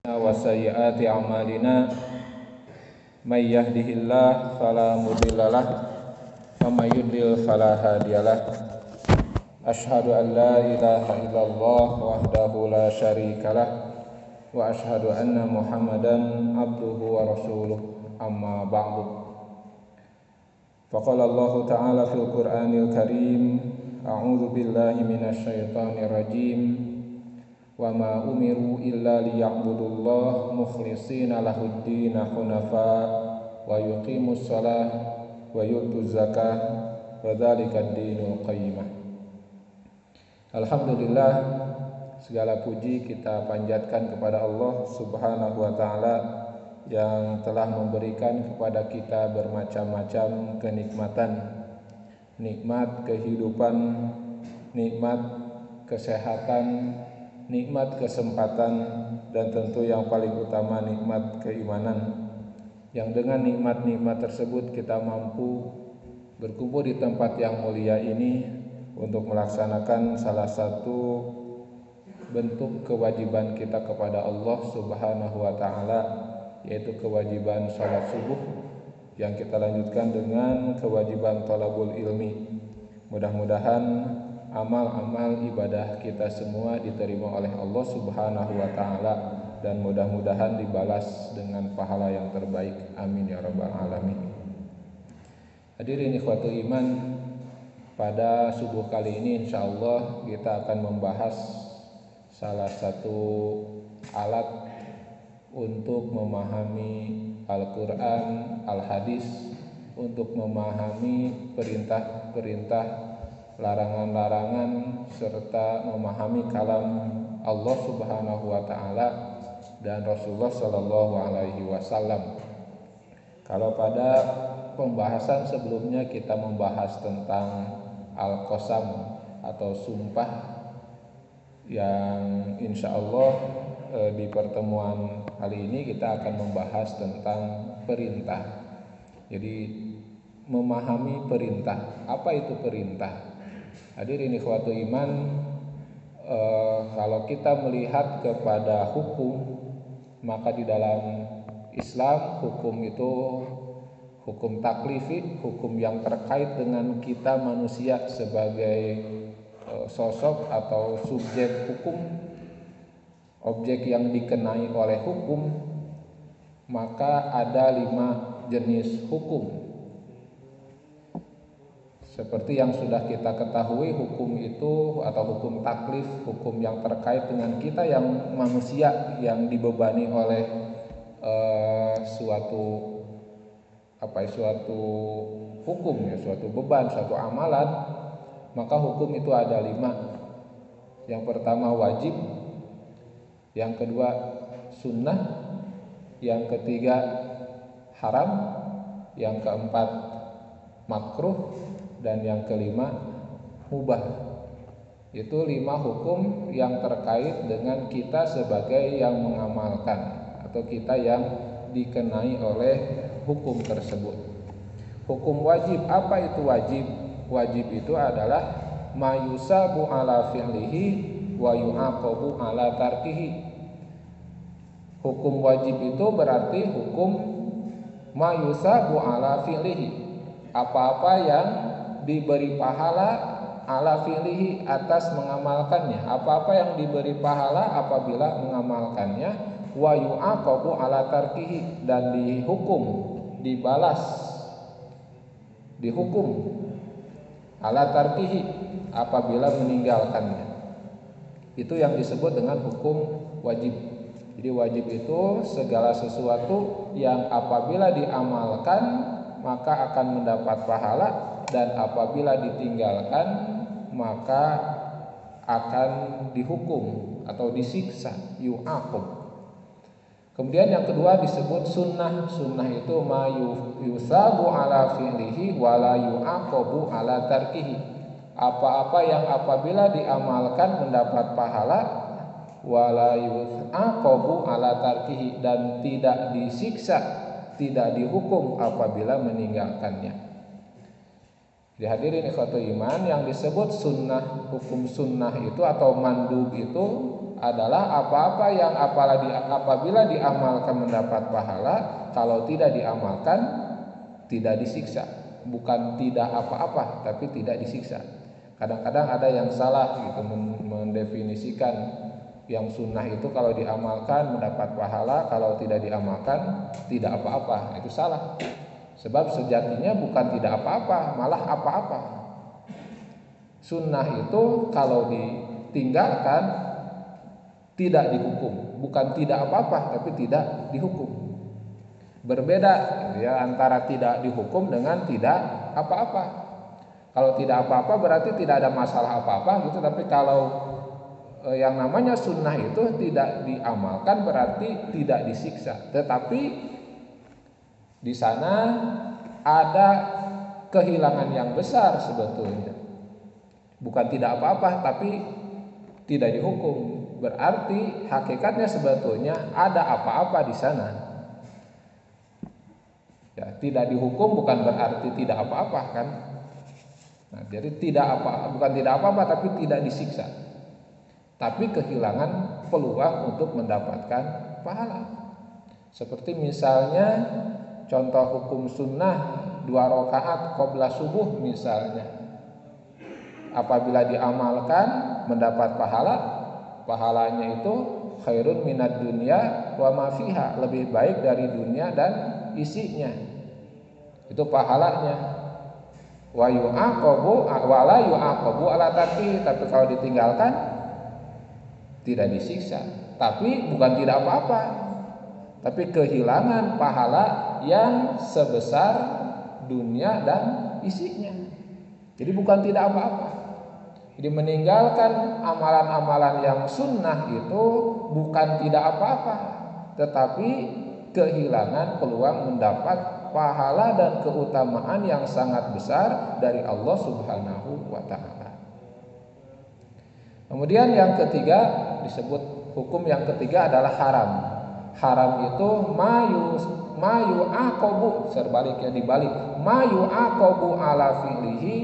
وسيئات أعمالنا من يهده الله فلا مضل له ومن يضلل فلا هادي له أشهد أن لا إله إلا الله وحده لا شريك له وأشهد أن محمدا عبده ورسوله أما بعد فقال الله تعالى في القرآن الكريم أعوذ بالله من الشيطان الرجيم وما أمروا إلا ليعبدوا الله مخلصين له الدين حنفاء ويقيموا الصلاة ويؤتوا الزكاة وذلك الدين القيمة. Alhamdulillah, segala puji kita panjatkan kepada Allah Subhanahu wa taala yang telah memberikan kepada kita bermacam-macam kenikmatan, nikmat kehidupan, nikmat kesehatan, nikmat kesempatan, dan tentu yang paling utama nikmat keimanan, yang dengan nikmat-nikmat tersebut kita mampu berkumpul di tempat yang mulia ini untuk melaksanakan salah satu bentuk kewajiban kita kepada Allah Subhanahu wa taala, yaitu kewajiban salat subuh, yang kita lanjutkan dengan kewajiban thalabul ilmi. Mudah-mudahan amal-amal ibadah kita semua diterima oleh Allah Subhanahu wa taala dan mudah-mudahan dibalas dengan pahala yang terbaik. Amin ya rabbal alamin. Hadirin ikhwatul iman, pada subuh kali ini insyaallah kita akan membahas salah satu alat untuk memahami Al-Qur'an, Al-Hadis, untuk memahami perintah-perintah, larangan-larangan, serta memahami kalam Allah Subhanahu wa taala dan Rasulullah sallallahu alaihi wasallam. Kalau pada pembahasan sebelumnya kita membahas tentang al-qasam atau sumpah, yang insyaallah di pertemuan kali ini kita akan membahas tentang perintah. Jadi memahami perintah. Apa itu perintah? Hadirin ikhwatul iman, kalau kita melihat kepada hukum, maka di dalam Islam hukum itu hukum taklifi, hukum yang terkait dengan kita manusia sebagai sosok atau subjek hukum, objek yang dikenai oleh hukum. Maka ada 5 jenis hukum. Seperti yang sudah kita ketahui, hukum itu atau hukum taklif, hukum yang terkait dengan kita yang manusia yang dibebani oleh suatu hukum, ya, suatu beban, suatu amalan. Maka hukum itu ada 5. Yang pertama wajib, yang kedua sunnah, yang ketiga haram, yang keempat makruh, dan yang kelima mubah. Itu 5 hukum yang terkait dengan kita sebagai yang mengamalkan atau kita yang dikenai oleh hukum tersebut. Hukum wajib, apa itu wajib? Wajib itu adalah mayusabu ala fi'lihi wa yu'aqabu ala tarkihi. Hukum wajib itu berarti hukum mayusabu ala fi'lihi, apa-apa yang diberi pahala ala fi'lihi, atas mengamalkannya. Apa-apa yang diberi pahala apabila mengamalkannya. Wa yu'aqabu ala tarkihi, dan dihukum, dibalas, dihukum ala tarkihi apabila meninggalkannya. Itu yang disebut dengan hukum wajib. Jadi wajib itu segala sesuatu yang apabila diamalkan maka akan mendapat pahala, dan apabila ditinggalkan maka akan dihukum atau disiksa, yu'aqab. Kemudian yang kedua disebut sunnah. Sunnah itu ma yusabu ala fi'lihi wa la yu'aqabu ala tarkihi. Apa-apa yang apabila diamalkan mendapat pahala, wa la yu'aqabu ala tarkihi, dan tidak disiksa, tidak dihukum apabila meninggalkannya. Dihadirin ikhwatul iman, yang disebut sunnah, hukum sunnah itu atau mandub itu adalah apa-apa yang apabila diamalkan mendapat pahala, kalau tidak diamalkan tidak disiksa. Bukan tidak apa-apa, tapi tidak disiksa. Kadang-kadang ada yang salah gitu mendefinisikan yang sunnah itu kalau diamalkan mendapat pahala, kalau tidak diamalkan tidak apa-apa. Itu salah. Sebab sejatinya bukan tidak apa-apa, malah apa-apa. Sunnah itu kalau ditinggalkan tidak dihukum, bukan tidak apa-apa tapi tidak dihukum. Berbeda ya antara tidak dihukum dengan tidak apa-apa. Kalau tidak apa-apa berarti tidak ada masalah apa-apa gitu, tapi kalau yang namanya sunnah itu tidak diamalkan berarti tidak disiksa. Tetapi di sana ada kehilangan yang besar sebetulnya. Bukan tidak apa-apa tapi tidak dihukum. Berarti hakikatnya sebetulnya ada apa-apa di sana. Ya, tidak dihukum bukan berarti tidak apa-apa kan. Nah, jadi bukan tidak apa-apa tapi tidak disiksa. Tapi kehilangan peluang untuk mendapatkan pahala. Seperti misalnya contoh hukum sunnah 2 rakaat qabla subuh misalnya. Apabila diamalkan mendapat pahala, pahalanya itu khairun minad dunya wa ma fiha, lebih baik dari dunia dan isinya. Itu pahalanya. Wa yu'aqabu wa la yu'aqabu ala tarki, tapi kalau ditinggalkan tidak disiksa. Tapi bukan tidak apa-apa, tapi kehilangan pahala yang sebesar dunia dan isinya. Jadi bukan tidak apa-apa. Jadi meninggalkan amalan-amalan yang sunnah itu bukan tidak apa-apa, tetapi kehilangan peluang mendapat pahala dan keutamaan yang sangat besar dari Allah Subhanahu wa taala. Kemudian yang ketiga disebut hukum yang ketiga adalah haram. Haram itu mayu aqabu, serbaliknya dibalik, mayu aqabu ala fi'lihi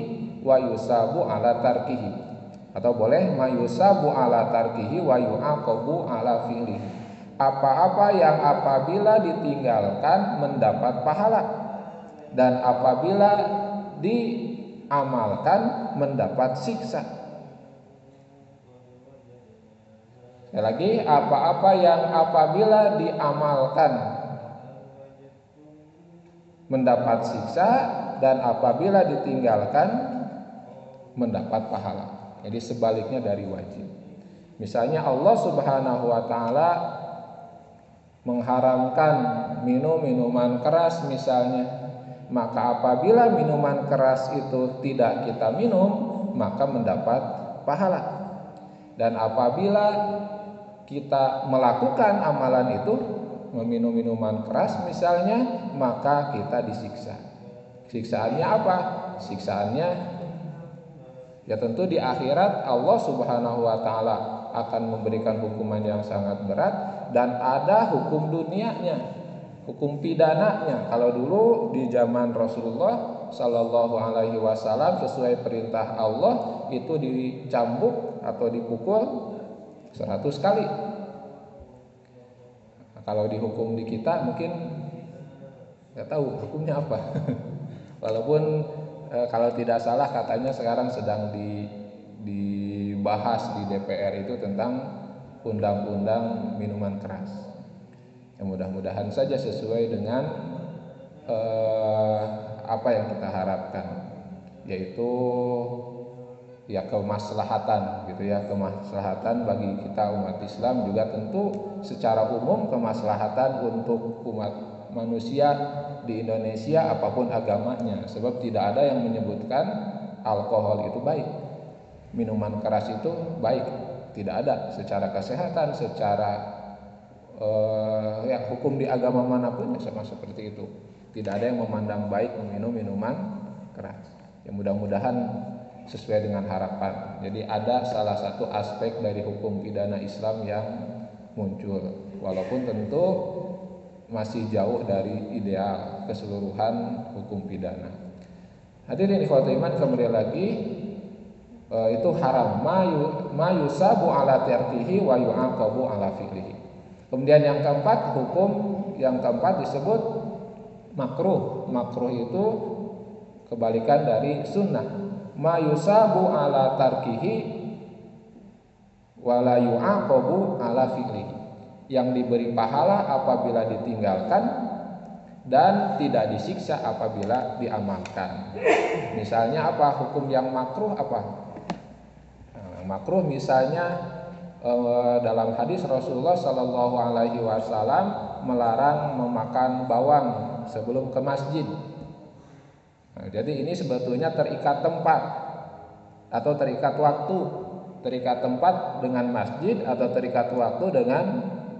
wa yusabu ala tarkihi. Atau boleh mayusabu ala tarkihi wa yu'aqabu ala fi'lihi. Apa-apa yang apabila ditinggalkan mendapat pahala, dan apabila diamalkan mendapat siksa. Sekali lagi, apa-apa yang apabila diamalkan mendapat siksa, dan apabila ditinggalkan mendapat pahala. Jadi sebaliknya dari wajib. Misalnya Allah Subhanahu wa taala mengharamkan minum minuman keras misalnya, maka apabila minuman keras itu tidak kita minum, maka mendapat pahala. Dan apabila kita melakukan amalan itu, meminum minuman keras misalnya, maka kita disiksa. Siksaannya apa? Siksaannya ya tentu di akhirat Allah Subhanahu wa taala akan memberikan hukuman yang sangat berat, dan ada hukum dunianya, hukum pidananya. Kalau dulu di zaman Rasulullah sallallahu alaihi wasallam sesuai perintah Allah itu dicambuk atau dipukul 100 kali. Nah, kalau dihukum di kita mungkin enggak tahu hukumnya apa. Walaupun kalau tidak salah katanya sekarang sedang dibahas di DPR itu tentang undang-undang minuman keras. Ya, mudah-mudahan saja sesuai dengan apa yang kita harapkan, yaitu ya kemaslahatan gitu ya, kemaslahatan bagi kita umat Islam, juga tentu secara umum kemaslahatan untuk umat manusia di Indonesia apapun agamanya. Sebab tidak ada yang menyebutkan alkohol itu baik, minuman keras itu baik, tidak ada. Secara kesehatan, secara ya hukum di agama manapun ya sama seperti itu. Tidak ada yang memandang baik meminum minuman keras. Ya mudah-mudahan sesuai dengan harapan. Jadi ada salah satu aspek dari hukum pidana Islam yang muncul, walaupun tentu masih jauh dari ideal keseluruhan hukum pidana. Hadirin ikhwatul iman, kemudian lagi itu haram, ma yusabu ala tarkihi wa yu'aqabu ala fi'lihi. Kemudian yang keempat, hukum yang keempat disebut makruh. Makruh itu kebalikan dari sunnah. Ma yusabu ala tarkihi wa la yu'aqabu ala fi'lihi. Yang diberi pahala apabila ditinggalkan dan tidak disiksa apabila diamalkan. Misalnya apa hukum yang makruh apa? Makruh misalnya dalam hadis Rasulullah Shallallahu Alaihi Wasallam melarang memakan bawang sebelum ke masjid. Jadi ini sebetulnya terikat tempat atau terikat waktu, terikat tempat dengan masjid atau terikat waktu dengan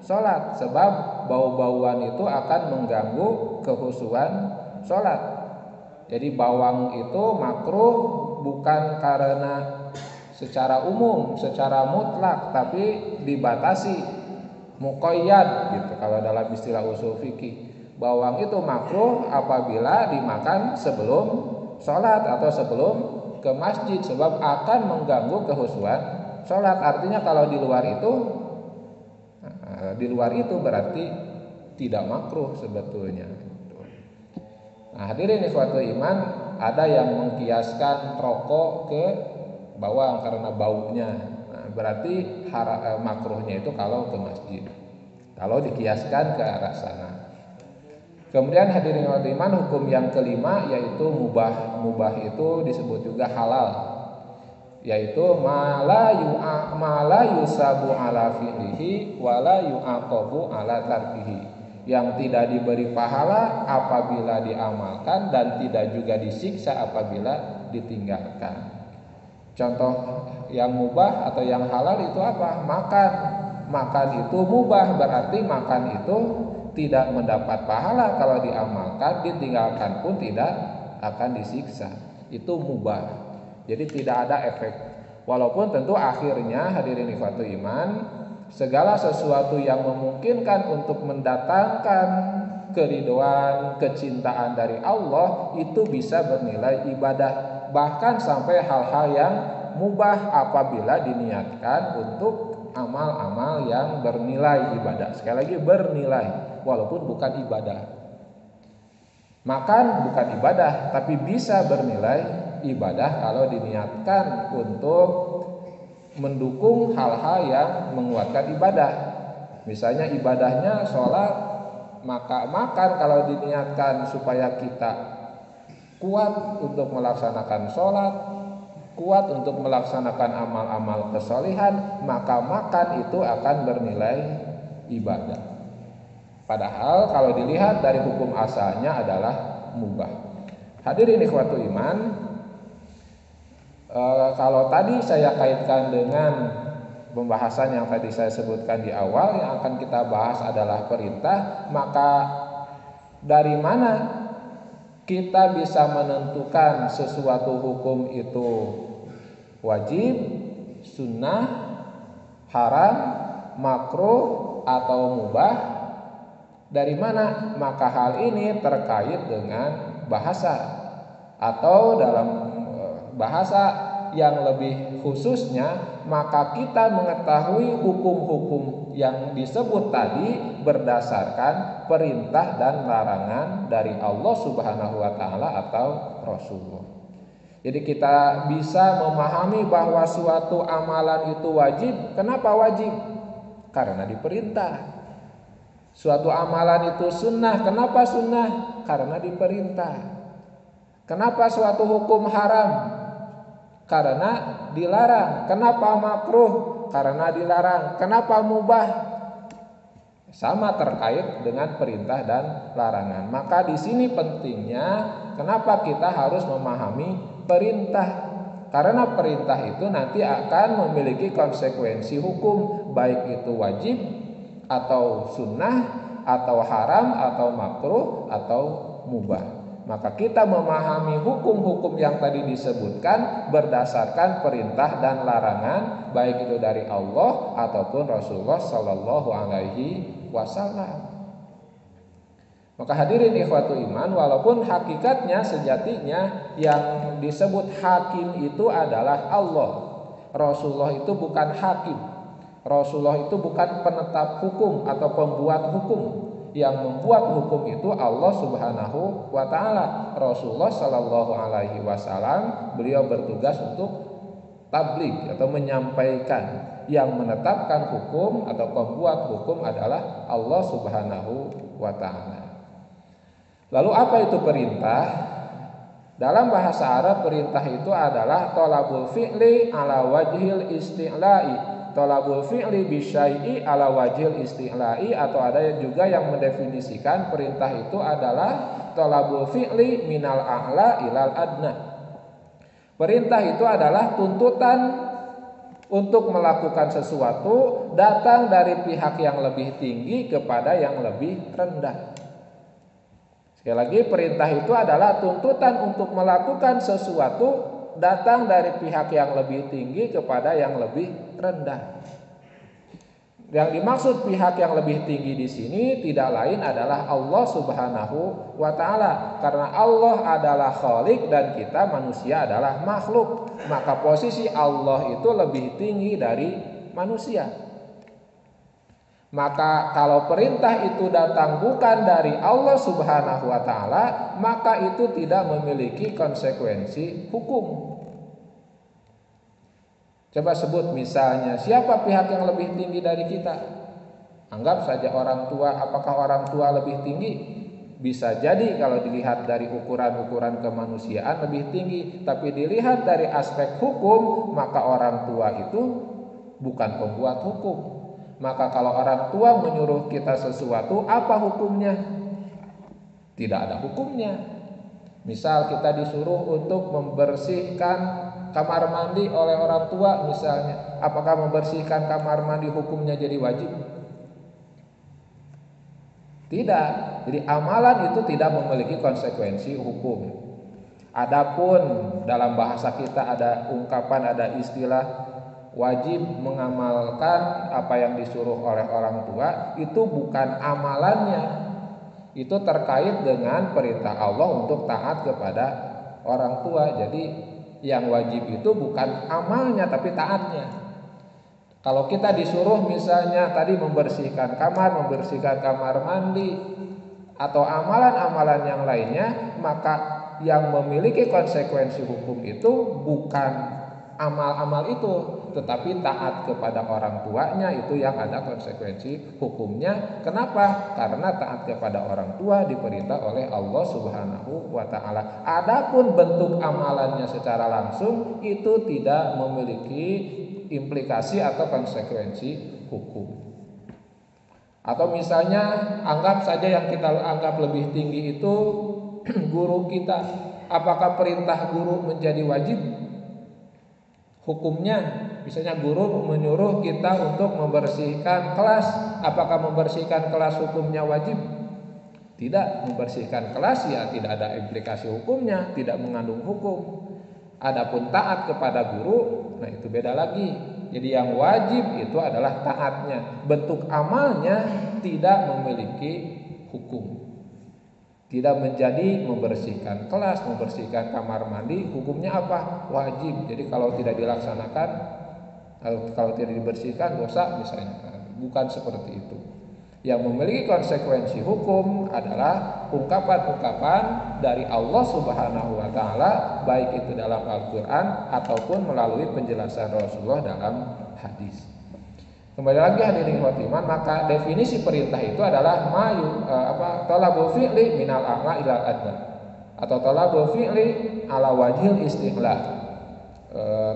sholat, sebab bau-bauan itu akan mengganggu kekhusyuan sholat. Jadi bawang itu makruh bukan karena secara umum, secara mutlak, tapi dibatasi, muqayyad gitu kalau dalam istilah usul fikih. Bawang itu makruh apabila dimakan sebelum sholat atau sebelum ke masjid, sebab akan mengganggu kekhusyuan sholat. Artinya kalau di luar itu berarti tidak makruh sebetulnya. Nah, hadirin ikhwatul iman, ada yang mengkiaskan rokok ke bawang karena baunya. Nah, berarti makruhnya itu kalau ke masjid, kalau dikiaskan ke arah sana. Kemudian hadirin iman, hukum yang kelima yaitu mubah. Mubah itu disebut juga halal, yaitu mala yusabu ala fi'lihi wala yu'aqabu ala tarkihi, yang tidak diberi pahala apabila diamalkan dan tidak juga disiksa apabila ditinggalkan. Contoh yang mubah atau yang halal itu apa? Makan. Makan itu mubah, berarti makan itu tidak mendapat pahala kalau diamalkan, ditinggalkan pun tidak akan disiksa. Itu mubah. Jadi tidak ada efek. Walaupun tentu akhirnya hadirin ikhwatul iman, segala sesuatu yang memungkinkan untuk mendatangkan keridhaan, kecintaan dari Allah itu bisa bernilai ibadah. Bahkan sampai hal-hal yang mubah apabila diniatkan untuk amal-amal yang bernilai ibadah. Sekali lagi bernilai, walaupun bukan ibadah. Makan bukan ibadah, tapi bisa bernilai ibadah kalau diniatkan untuk mendukung hal-hal yang menguatkan ibadah. Misalnya ibadahnya sholat, maka makan kalau diniatkan supaya kita kuat untuk melaksanakan sholat, kuat untuk melaksanakan amal-amal kesolihan, maka makan itu akan bernilai ibadah. Padahal kalau dilihat dari hukum asalnya adalah mubah. Hadirin ikhwatul iman, kalau tadi saya kaitkan dengan pembahasan yang tadi saya sebutkan di awal, yang akan kita bahas adalah perintah, maka dari mana kita bisa menentukan sesuatu hukum itu wajib, sunnah, haram, makruh atau mubah? Dari mana? Maka hal ini terkait dengan bahasa, atau dalam bahasa yang lebih khususnya, maka kita mengetahui hukum-hukum yang disebut tadi berdasarkan perintah dan larangan dari Allah Subhanahu wa taala atau Rasulullah. Jadi kita bisa memahami bahwa suatu amalan itu wajib. Kenapa wajib? Karena diperintah. Suatu amalan itu sunnah. Kenapa sunnah? Karena diperintah. Kenapa suatu hukum haram? Karena dilarang. Kenapa makruh? Karena dilarang. Kenapa mubah? Sama terkait dengan perintah dan larangan. Maka di sini pentingnya kenapa kita harus memahami perintah. Karena perintah itu nanti akan memiliki konsekuensi hukum, baik itu wajib atau sunnah atau haram atau makruh atau mubah. Maka kita memahami hukum-hukum yang tadi disebutkan berdasarkan perintah dan larangan, baik itu dari Allah ataupun Rasulullah Sallallahu Alaihi Wasallam. Maka hadirin ikhwatu iman, walaupun hakikatnya sejatinya yang disebut hakim itu adalah Allah. Rasulullah itu bukan hakim. Rasulullah itu bukan penetap hukum atau pembuat hukum. Yang membuat hukum itu Allah Subhanahu wa taala. Rasulullah sallallahu alaihi wasallam beliau bertugas untuk tabligh atau menyampaikan. Yang menetapkan hukum atau pembuat hukum adalah Allah Subhanahu wa taala. Lalu apa itu perintah? Dalam bahasa Arab perintah itu adalah thalabul fi'li ala wajhil isti'la'i. Thalabul fi'li bisyai'i ala wajhil isti'la'i, atau ada juga yang mendefinisikan perintah itu adalah thalabul fi'li minal a'la ilal adna. Perintah itu adalah tuntutan untuk melakukan sesuatu datang dari pihak yang lebih tinggi kepada yang lebih rendah. Sekali lagi, perintah itu adalah tuntutan untuk melakukan sesuatu datang dari pihak yang lebih tinggi kepada yang lebih rendah. Yang dimaksud pihak yang lebih tinggi di sini tidak lain adalah Allah Subhanahu wa taala. Karena Allah adalah Khalik dan kita manusia adalah makhluk. Maka posisi Allah itu lebih tinggi dari manusia. Maka kalau perintah itu datang bukan dari Allah Subhanahu wa taala, maka itu tidak memiliki konsekuensi hukum. Coba sebut misalnya, siapa pihak yang lebih tinggi dari kita? Anggap saja orang tua. Apakah orang tua lebih tinggi? Bisa jadi kalau dilihat dari ukuran-ukuran kemanusiaan lebih tinggi, tapi dilihat dari aspek hukum, maka orang tua itu bukan pembuat hukum. Maka kalau orang tua menyuruh kita sesuatu, apa hukumnya? Tidak ada hukumnya. Misal kita disuruh untuk membersihkan kamar mandi oleh orang tua misalnya. Apakah membersihkan kamar mandi hukumnya jadi wajib? Tidak. Jadi amalan itu tidak memiliki konsekuensi hukum. Adapun dalam bahasa kita ada ungkapan, ada istilah wajib mengamalkan apa yang disuruh oleh orang tua, itu bukan amalannya. Itu terkait dengan perintah Allah untuk taat kepada orang tua. Jadi yang wajib itu bukan amalnya tapi taatnya. Kalau kita disuruh misalnya tadi membersihkan kamar mandi, atau amalan-amalan yang lainnya, maka yang memiliki konsekuensi hukum itu bukan amal-amal itu, tetapi taat kepada orang tuanya itu yang ada konsekuensi hukumnya. Kenapa? Karena taat kepada orang tua diperintah oleh Allah Subhanahu wa taala. Adapun bentuk amalannya secara langsung itu tidak memiliki implikasi atau konsekuensi hukum. Atau misalnya anggap saja yang kita anggap lebih tinggi itu guru kita. Apakah perintah guru menjadi wajib? Hukumnya, misalnya guru menyuruh kita untuk membersihkan kelas, apakah membersihkan kelas hukumnya wajib? Tidak. Membersihkan kelas ya tidak ada implikasi hukumnya, tidak mengandung hukum. Adapun taat kepada guru, nah itu beda lagi. Jadi yang wajib itu adalah taatnya. Bentuk amalnya tidak memiliki hukum. Tidak menjadi membersihkan kelas, membersihkan kamar mandi, hukumnya apa? Wajib. Jadi kalau tidak dilaksanakan, kalau tidak dibersihkan dosa misalnya. Bukan seperti itu. Yang memiliki konsekuensi hukum adalah ungkapan-ungkapan dari Allah Subhanahu wa taala, baik itu dalam Al-Qur'an ataupun melalui penjelasan Rasulullah dalam hadis. Kembali lagi hadirin khotiman, maka definisi perintah itu adalah talabul fi'li minal a'la ilal adna, atau talabul fi'li ala wajhil istiqlal.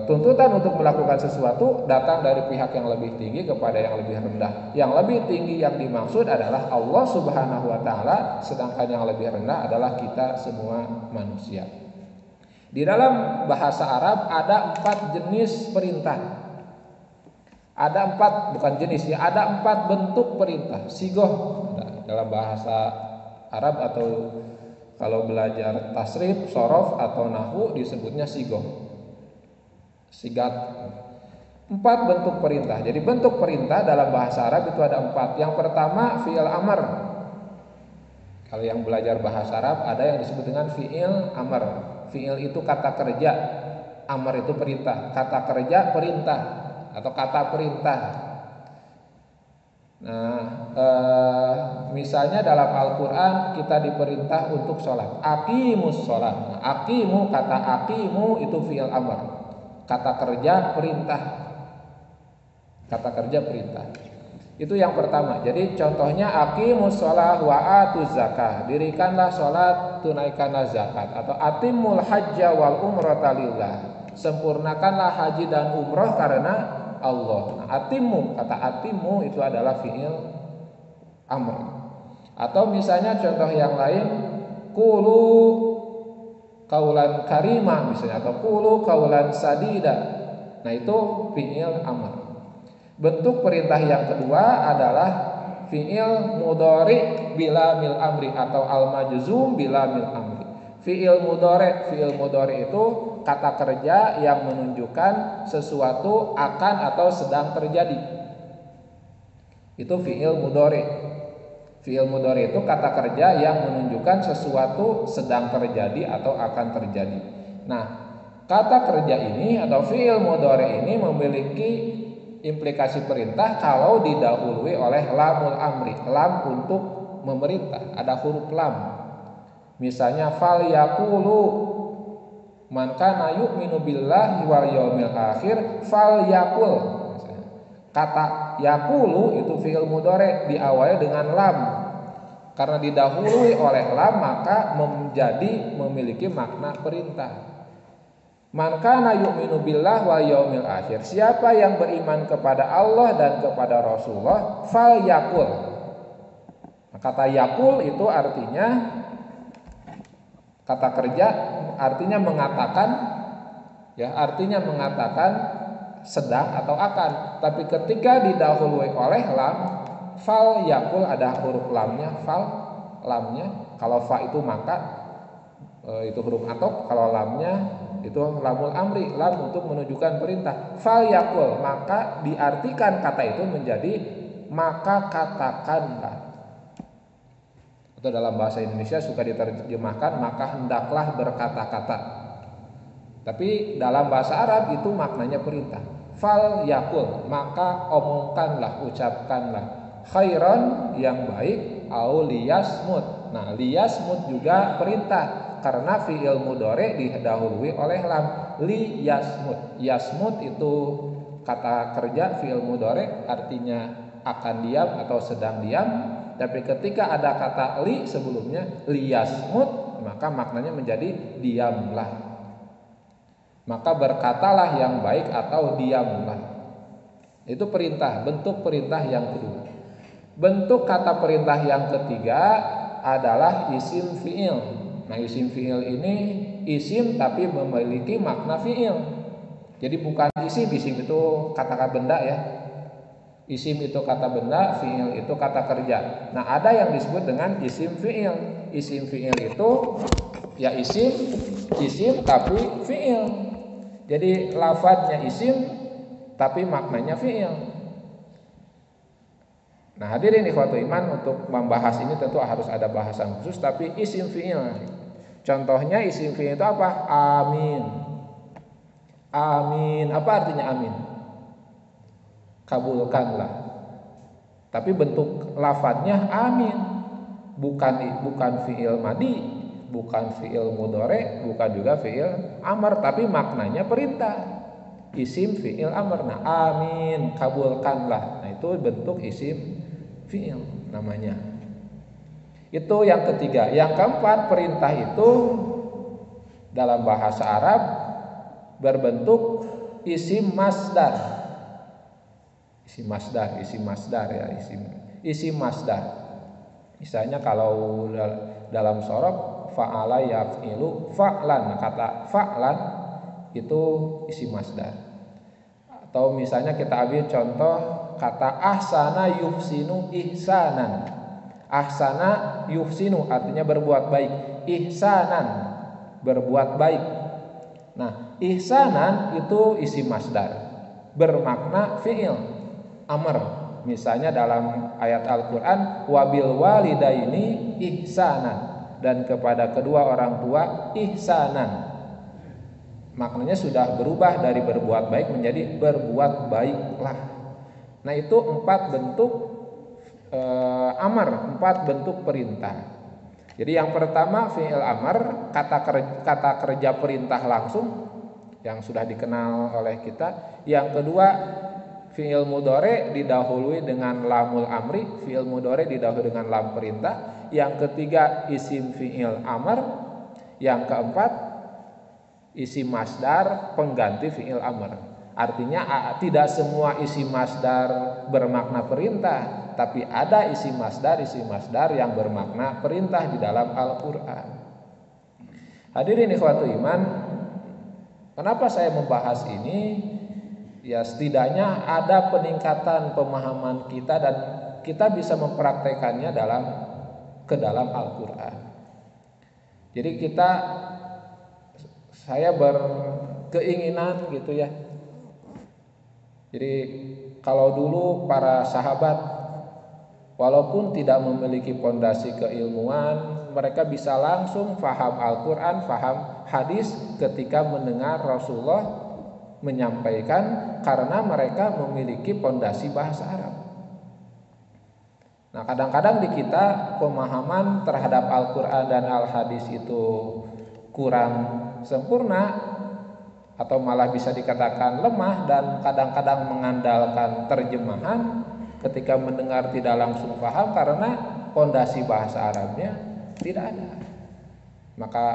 Tuntutan untuk melakukan sesuatu datang dari pihak yang lebih tinggi kepada yang lebih rendah. Yang lebih tinggi yang dimaksud adalah Allah Subhanahu wa taala, sedangkan yang lebih rendah adalah kita semua manusia. Di dalam bahasa Arab ada 4 jenis perintah. Ada 4, bukan jenis ya, ada 4 bentuk perintah. Sigoh dalam bahasa Arab, atau kalau belajar tasrif, sorof atau nahwu disebutnya sigoh. Sigat. 4 bentuk perintah. Jadi bentuk perintah dalam bahasa Arab itu ada 4. Yang pertama fi'il amr. Kalau yang belajar bahasa Arab ada yang disebut dengan fi'il amr. Fi'il itu kata kerja, amr itu perintah. Kata kerja perintah atau kata perintah. Nah, misalnya dalam Al-Quran kita diperintah untuk sholat. Aqimus sholat. Nah, aqimu, kata aqimu itu fi'il amr. Kata kerja perintah. Kata kerja perintah. Itu yang pertama. Jadi contohnya aqimus sholat wa atuz zakah. Dirikanlah sholat, tunaikanlah zakat. Atau atimul hajja wal umrata lillah. Sempurnakanlah haji dan umroh karena Allah. Nah, atimu, kata atimu itu adalah fi'il amr. Atau misalnya contoh yang lain, qulu qaulan karima misalnya, atau qulu qaulan sadida. Nah, itu fi'il amr. Bentuk perintah yang kedua adalah fi'il mudhari bila mil amri atau al majzum bila mil amri. Fi'il mudhari itu kata kerja yang menunjukkan sesuatu akan atau sedang terjadi. Itu fi'il mudhari. Fi'il mudhari itu kata kerja yang menunjukkan sesuatu sedang terjadi atau akan terjadi. Nah, kata kerja ini atau fi'il mudhari ini memiliki implikasi perintah kalau didahului oleh lamul amri, lam untuk memerintah, ada huruf lam. Misalnya fal yaqulu man kana yu'minu billahi wal yaumil akhir fal yaqul. Kata yaqulu itu fi'il mudhari diawali dengan lam. Karena didahului oleh lam maka menjadi memiliki makna perintah. Man kana yu'minu billahi wal yaumil akhir. Siapa yang beriman kepada Allah dan kepada Rasulullah fal yaqul. Kata yaqul itu artinya kata kerja artinya mengatakan, ya artinya mengatakan sedang atau akan. Tapi ketika didahului oleh lam, fal yakul ada huruf lamnya, fal lamnya. Kalau fa itu maka itu huruf atop. Kalau lamnya itu lamul amri, lam untuk menunjukkan perintah. Fal yakul maka diartikan kata itu menjadi maka katakanlah. Atau dalam bahasa Indonesia suka diterjemahkan maka hendaklah berkata-kata. Tapi dalam bahasa Arab itu maknanya perintah. Fal yakul maka omongkanlah, ucapkanlah. Khairan yang baik, au liyasmut. Nah, liyasmut juga perintah karena fi'il mudhari didahului oleh lam. Liyasmut. Yasmut itu kata kerja fi'il mudhari artinya akan diam atau sedang diam. Tapi ketika ada kata li sebelumnya, liyasmut, maka maknanya menjadi diamlah. Maka berkatalah yang baik atau diamlah. Itu perintah, bentuk perintah yang kedua. Bentuk kata perintah yang ketiga adalah isim fi'il. Nah, isim fi'il ini isim tapi memiliki makna fi'il. Jadi bukan isim itu kata benda ya. Isim itu kata benda, fi'il itu kata kerja. Nah, ada yang disebut dengan isim fi'il. Isim fi'il itu ya isim tapi fi'il. Jadi lafadznya isim tapi maknanya fi'il. Nah, hadirin ikhwatul iman, untuk membahas ini tentu harus ada bahasan khusus, tapi isim fi'il. Contohnya isim fi'il itu apa? Amin. Amin. Apa artinya amin? Kabulkanlah. Tapi bentuk lafadznya amin, bukan fi'il madi, bukan fi'il mudhari, bukan juga fi'il amr, tapi maknanya perintah. Isim fi'il amr. Nah, amin, kabulkanlah. Nah, itu bentuk isim fi'il namanya. Itu yang ketiga. Yang keempat, perintah itu dalam bahasa Arab berbentuk isim masdar. Isim masdar ya, isim masdar. Misalnya kalau dalam sorof fa'ala yaf'ilu fa'lan, kata fa'lan itu isim masdar. Atau misalnya kita ambil contoh kata ahsana yuhsinu ihsanan. Ahsana yuhsinu artinya berbuat baik, ihsanan berbuat baik. Nah, ihsanan itu isim masdar bermakna fi'il amr. Misalnya dalam ayat Al-Qur'an wabil walidaini ihsanan, dan kepada kedua orang tua ihsanan. Maknanya sudah berubah dari berbuat baik menjadi berbuat baiklah. Nah, itu 4 bentuk amar, 4 bentuk perintah. Jadi yang pertama fi'il amar, kata kerja perintah langsung yang sudah dikenal oleh kita. Yang kedua fi'il mudhari didahului dengan lamul amri, fi'il mudhari didahului dengan lam perintah. Yang ketiga isim fi'il amar. Yang keempat isim masdar pengganti fi'il amar. Artinya tidak semua isim masdar bermakna perintah, tapi ada isim masdar yang bermakna perintah di dalam Al-Qur'an. Hadirin ikhwatul iman, kenapa saya membahas ini? Ya, setidaknya ada peningkatan pemahaman kita dan kita bisa mempraktekannya ke dalam Al-Qur'an. Jadi saya berkeinginan gitu ya. Jadi kalau dulu para sahabat walaupun tidak memiliki pondasi keilmuan, mereka bisa langsung faham Al-Qur'an, faham hadis ketika mendengar Rasulullah menyampaikan, karena mereka memiliki pondasi bahasa Arab. Nah, kadang-kadang di kita pemahaman terhadap Al-Qur'an dan Al-Hadis itu kurang sempurna atau malah bisa dikatakan lemah, dan kadang-kadang mengandalkan terjemahan ketika mendengar tidak langsung paham karena pondasi bahasa Arabnya tidak ada. Maka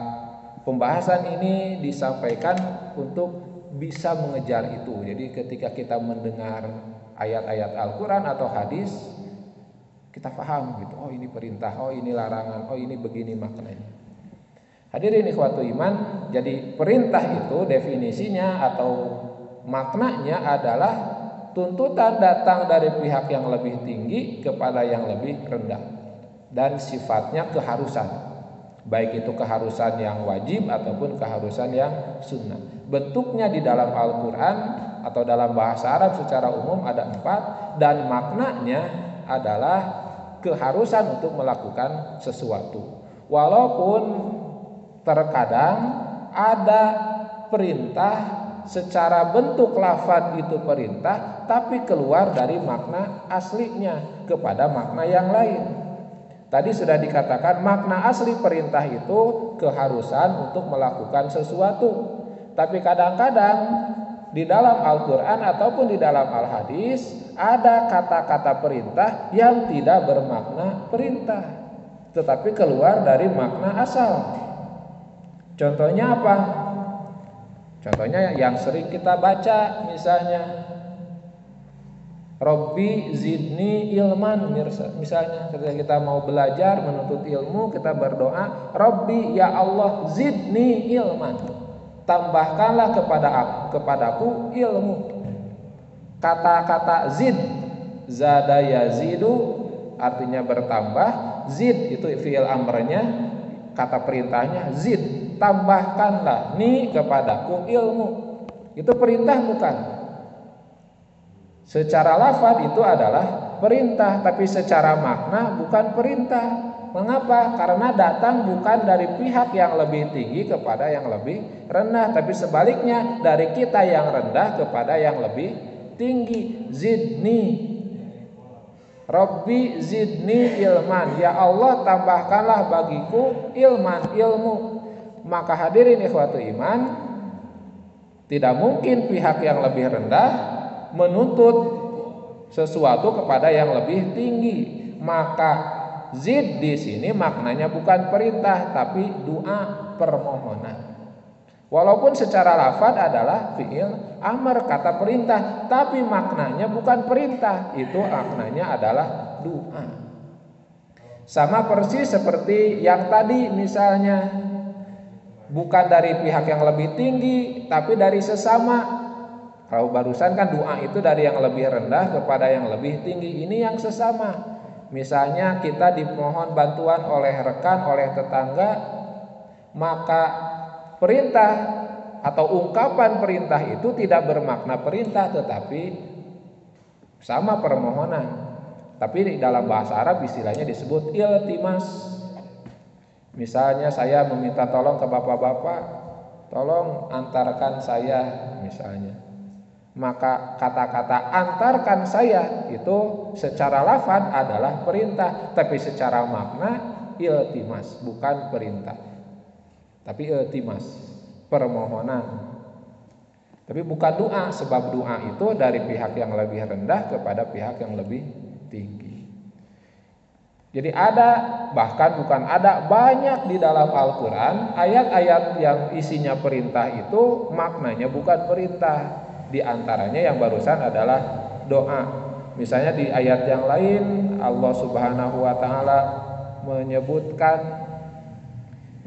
pembahasan ini disampaikan untuk bisa mengejar itu. Jadi ketika kita mendengar ayat-ayat Al-Qur'an atau hadis, kita paham gitu. Oh, ini perintah, oh ini larangan, oh ini begini maknanya. Hadirin ikhwatul iman, jadi perintah itu definisinya atau maknanya adalah tuntutan datang dari pihak yang lebih tinggi kepada yang lebih rendah, dan sifatnya keharusan, baik itu keharusan yang wajib ataupun keharusan yang sunnah. Bentuknya di dalam Al-Qur'an atau dalam bahasa Arab secara umum ada 4, dan maknanya adalah keharusan untuk melakukan sesuatu. Walaupun terkadang ada perintah secara bentuk lafaz itu perintah, tapi keluar dari makna aslinya kepada makna yang lain. Tadi sudah dikatakan makna asli perintah itu keharusan untuk melakukan sesuatu. Tapi kadang-kadang di dalam Al-Qur'an ataupun di dalam Al-Hadis ada kata-kata perintah yang tidak bermakna perintah, tetapi keluar dari makna asal. Contohnya apa? Contohnya yang sering kita baca, misalnya Robbi zidni ilman, misalnya ketika kita mau belajar menuntut ilmu, kita berdoa, Robbi ya Allah zidni ilman, tambahkanlah kepadaku ilmu. Kata-kata zid, zada yazidu, artinya bertambah. Zid itu fi'il amrnya, kata perintahnya zid, tambahkanlah ni kepadaku ilmu. Itu perintah bukan? Secara lafaz itu adalah perintah, tapi secara makna bukan perintah. Mengapa? Karena datang bukan dari pihak yang lebih tinggi kepada yang lebih rendah, tapi sebaliknya dari kita yang rendah kepada yang lebih tinggi. Zidni Rabbi zidni ilman, ya Allah tambahkanlah bagiku ilman, ilmu. Maka hadirin ikhwatul iman, tidak mungkin pihak yang lebih rendah menuntut sesuatu kepada yang lebih tinggi. Maka zid di sini maknanya bukan perintah, tapi doa, permohonan. Walaupun secara lafaz adalah fi'il amr, kata perintah, tapi maknanya bukan perintah, itu maknanya adalah doa. Sama persis seperti yang tadi, misalnya bukan dari pihak yang lebih tinggi, tapi dari sesama. Kalau barusan kan doa itu dari yang lebih rendah kepada yang lebih tinggi, ini yang sesama. Misalnya kita dimohon bantuan oleh rekan, oleh tetangga, maka perintah atau ungkapan perintah itu tidak bermakna perintah, tetapi sama permohonan. Tapi di dalam bahasa Arab istilahnya disebut iltimas. Misalnya saya meminta tolong ke bapak-bapak, tolong antarkan saya misalnya. Maka kata-kata antarkan saya itu secara lafaz adalah perintah, tapi secara makna iltimas, bukan perintah. Tapi iltimas, permohonan. Tapi bukan doa, sebab doa itu dari pihak yang lebih rendah kepada pihak yang lebih tinggi. Jadi bahkan bukan ada, banyak di dalam Al-Quran ayat-ayat yang isinya perintah itu maknanya bukan perintah. Di antaranya yang barusan adalah doa. Misalnya di ayat yang lain Allah Subhanahu wa taala menyebutkan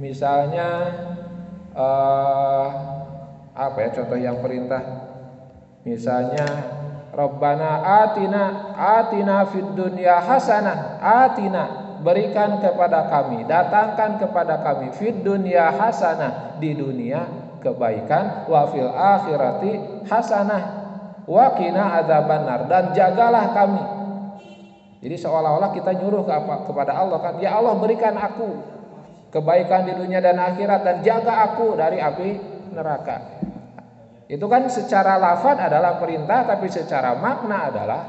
misalnya contoh yang perintah. Misalnya Rabbana atina fid dunya hasanah, berikan kepada kami, datangkan kepada kami fid dunya hasanah, di dunia kebaikan, wa fil akhirati hasanah wa qina adzabannar, dan jagalah kami. Jadi seolah-olah kita nyuruh kepada Allah kan, ya Allah berikan aku kebaikan di dunia dan akhirat dan jaga aku dari api neraka. Itu kan secara lafaz adalah perintah, tapi secara makna adalah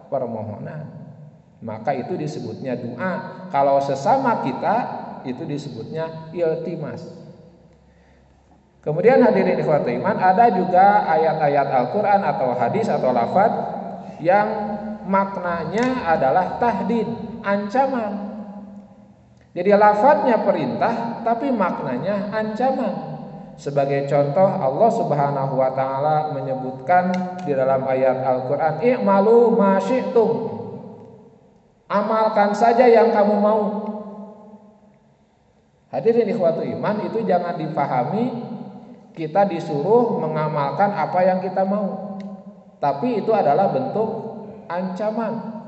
permohonan. Maka itu disebutnya doa. Kalau sesama kita itu disebutnya iltimas. Kemudian hadirin ikhwatul iman, ada juga ayat-ayat Al-Quran atau hadis atau lafaz yang maknanya adalah tahdid, ancaman. Jadi lafaznya perintah tapi maknanya ancaman. Sebagai contoh Allah Subhanahu wa taala menyebutkan di dalam ayat Al-Qur'an, "I'malu ma syi'tum." Amalkan saja yang kamu mau. Hadirin ikhwatul iman, itu jangan dipahami kita disuruh mengamalkan apa yang kita mau. Tapi itu adalah bentuk ancaman.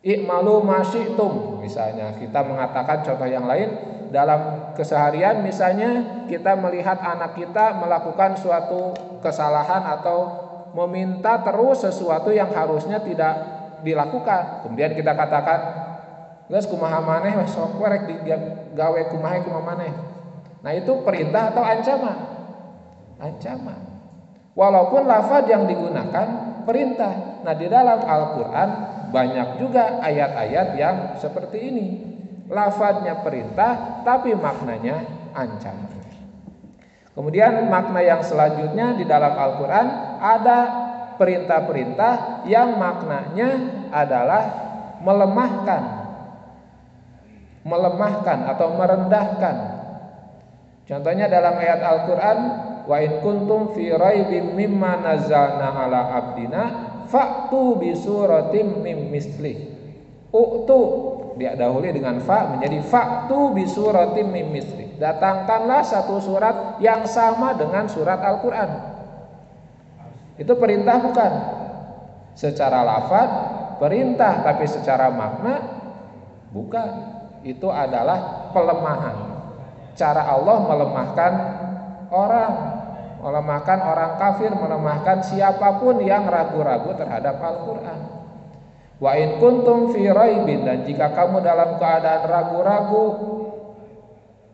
I'malu ma syi'tum. Misalnya kita mengatakan contoh yang lain, dalam keseharian misalnya kita melihat anak kita melakukan suatu kesalahan atau meminta terus sesuatu yang harusnya tidak dilakukan. Kemudian kita katakan, "Geus kumaha maneh wes sok rek digawe kumaha maneh." Nah, itu perintah atau ancaman? Ancaman. Walaupun lafaz yang digunakan perintah. Nah, di dalam Al-Qur'an banyak juga ayat-ayat yang seperti ini. Lafaznya perintah tapi maknanya ancaman. Kemudian makna yang selanjutnya di dalam Al-Quran ada perintah-perintah yang maknanya adalah melemahkan atau merendahkan. Contohnya dalam ayat Al-Quran, wa in kuntum fi raibim mimma nazzalna ala abdina fa'tu bi suratim mim mislih. Didahului dengan fa menjadi fa'tu bi suratim mim misli. Datangkanlah satu surat yang sama dengan surat Al-Qur'an. Itu perintah bukan? Secara lafaz perintah, tapi secara makna bukan. Itu adalah pelemahan. Cara Allah melemahkan orang kafir, melemahkan siapapun yang ragu-ragu terhadap Al-Qur'an. Wa in kuntum fi raibin, dan jika kamu dalam keadaan ragu-ragu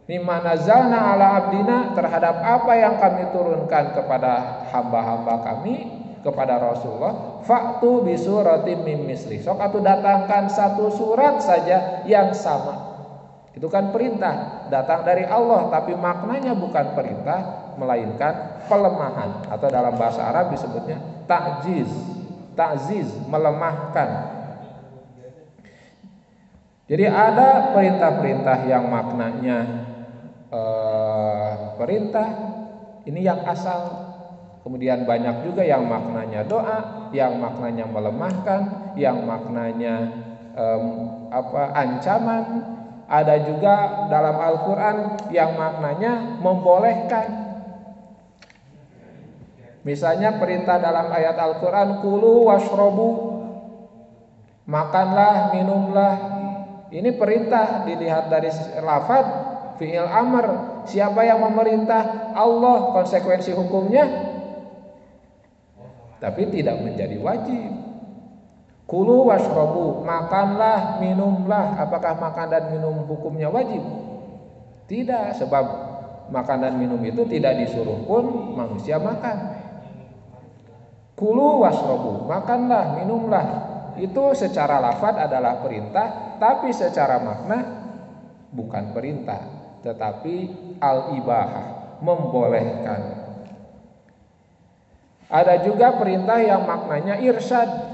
mimma nazzalna ala abdina, terhadap apa yang kami turunkan kepada hamba-hamba kami, kepada Rasulullah, fa'tu bi suratim mim misli. Sok atuh datangkan satu surat saja yang sama. Itu kan perintah, datang dari Allah, tapi maknanya bukan perintah melainkan pelemahan, atau dalam bahasa Arab disebutnya ta'ziz, melemahkan. Jadi ada perintah-perintah yang maknanya perintah, ini yang asal. Kemudian banyak juga yang maknanya doa, yang maknanya melemahkan, yang maknanya ancaman. Ada juga dalam Al-Quran yang maknanya membolehkan. Misalnya perintah dalam ayat Al-Quran, kulu washrobu, makanlah, minumlah. Ini perintah, dilihat dari lafaz fi'il amr. Siapa yang memerintah? Allah. Konsekuensi hukumnya tapi tidak menjadi wajib. Kulu washrobu, makanlah, minumlah. Apakah makan dan minum hukumnya wajib? Tidak, sebab makan dan minum itu tidak disuruh pun manusia makan. Kulu washrobu, makanlah, minumlah. Itu secara lafaz adalah perintah, tapi secara makna bukan perintah, tetapi al-ibahah, membolehkan. Ada juga perintah yang maknanya irsyad,